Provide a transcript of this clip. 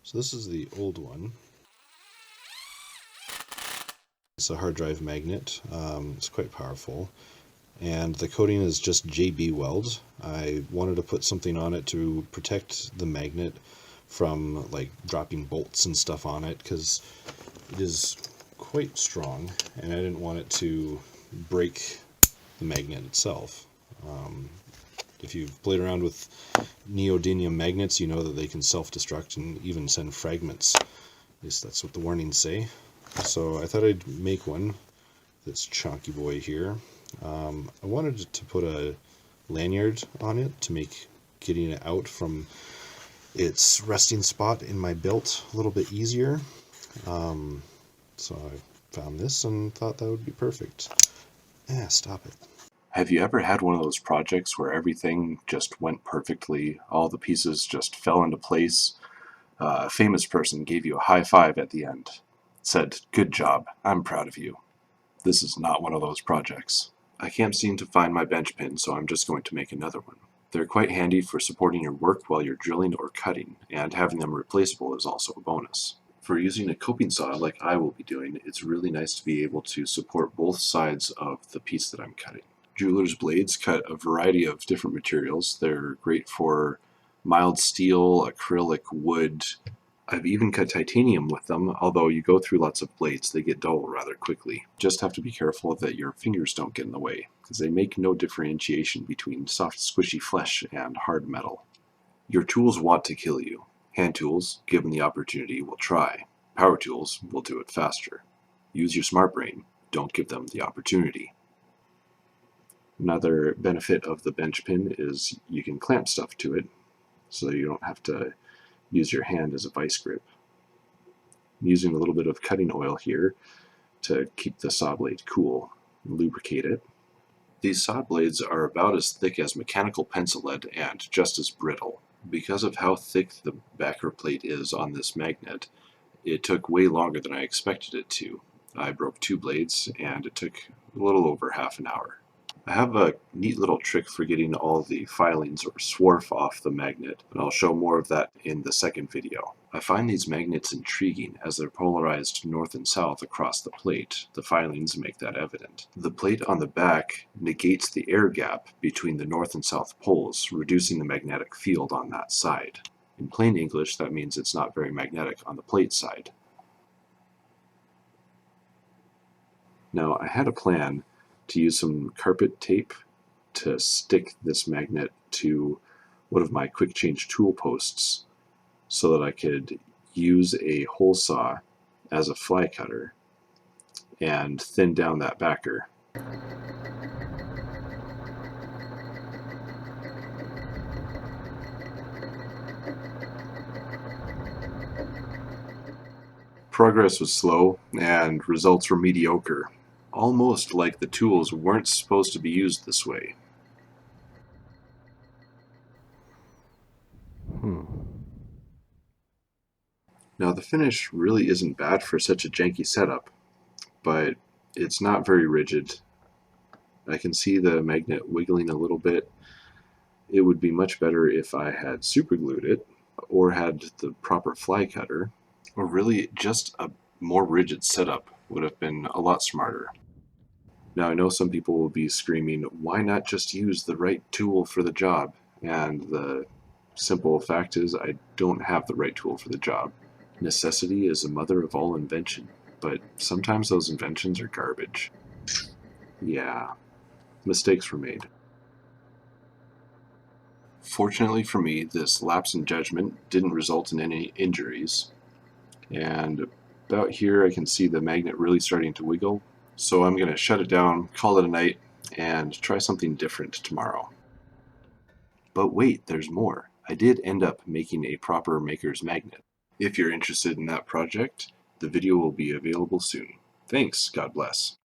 So this is the old one. It's a hard drive magnet. It's quite powerful. And the coating is just JB Weld. I wanted to put something on it to protect the magnet from like dropping bolts and stuff on it, because it is quite strong and I didn't want it to break the magnet itself. If you've played around with neodymium magnets, you know that they can self-destruct and even send fragments. At least that's what the warnings say. So I thought I'd make one, this chonky boy here. I wanted to put a lanyard on it to make getting it out from its resting spot in my belt a little bit easier. So I found this and thought that would be perfect. Stop it. Have you ever had one of those projects where everything just went perfectly, all the pieces just fell into place? A famous person gave you a high five at the end, said, "Good job, I'm proud of you." This is not one of those projects. I can't seem to find my bench pin, so I'm just going to make another one. They're quite handy for supporting your work while you're drilling or cutting, and having them replaceable is also a bonus. For using a coping saw like I will be doing, it's really nice to be able to support both sides of the piece that I'm cutting. Jeweler's blades cut a variety of different materials. They're great for mild steel, acrylic, wood. I've even cut titanium with them, although you go through lots of blades, they get dull rather quickly. Just have to be careful that your fingers don't get in the way, because they make no differentiation between soft, squishy flesh and hard metal. Your tools want to kill you. Hand tools, given the opportunity, will try. Power tools will do it faster. Use your smart brain. Don't give them the opportunity. Another benefit of the bench pin is you can clamp stuff to it, so you don't have to use your hand as a vice grip. I'm using a little bit of cutting oil here to keep the saw blade cool and lubricate it. These saw blades are about as thick as mechanical pencil lead and just as brittle. Because of how thick the backer plate is on this magnet, it took way longer than I expected it to. I broke 2 blades and it took a little over half an hour. I have a neat little trick for getting all the filings or swarf off the magnet, and I'll show more of that in the second video. I find these magnets intriguing as they're polarized north and south across the plate. The filings make that evident. The plate on the back negates the air gap between the north and south poles, reducing the magnetic field on that side. In plain English, that means it's not very magnetic on the plate side. Now, I had a plan to use some carpet tape to stick this magnet to one of my quick change tool posts so that I could use a hole saw as a fly cutter and thin down that backer. Progress was slow and results were mediocre. Almost like the tools weren't supposed to be used this way. Now the finish really isn't bad for such a janky setup, but it's not very rigid. I can see the magnet wiggling a little bit. It would be much better if I had superglued it, or had the proper fly cutter, or really just a more rigid setup would have been a lot smarter. Now I know some people will be screaming, why not just use the right tool for the job? And the simple fact is I don't have the right tool for the job. Necessity is the mother of all invention, but sometimes those inventions are garbage. Yeah, mistakes were made. Fortunately for me, this lapse in judgment didn't result in any injuries, and about here I can see the magnet really starting to wiggle. So I'm going to shut it down, call it a night, and try something different tomorrow. But wait, there's more. I did end up making a proper maker's magnet. If you're interested in that project, the video will be available soon. Thanks, God bless.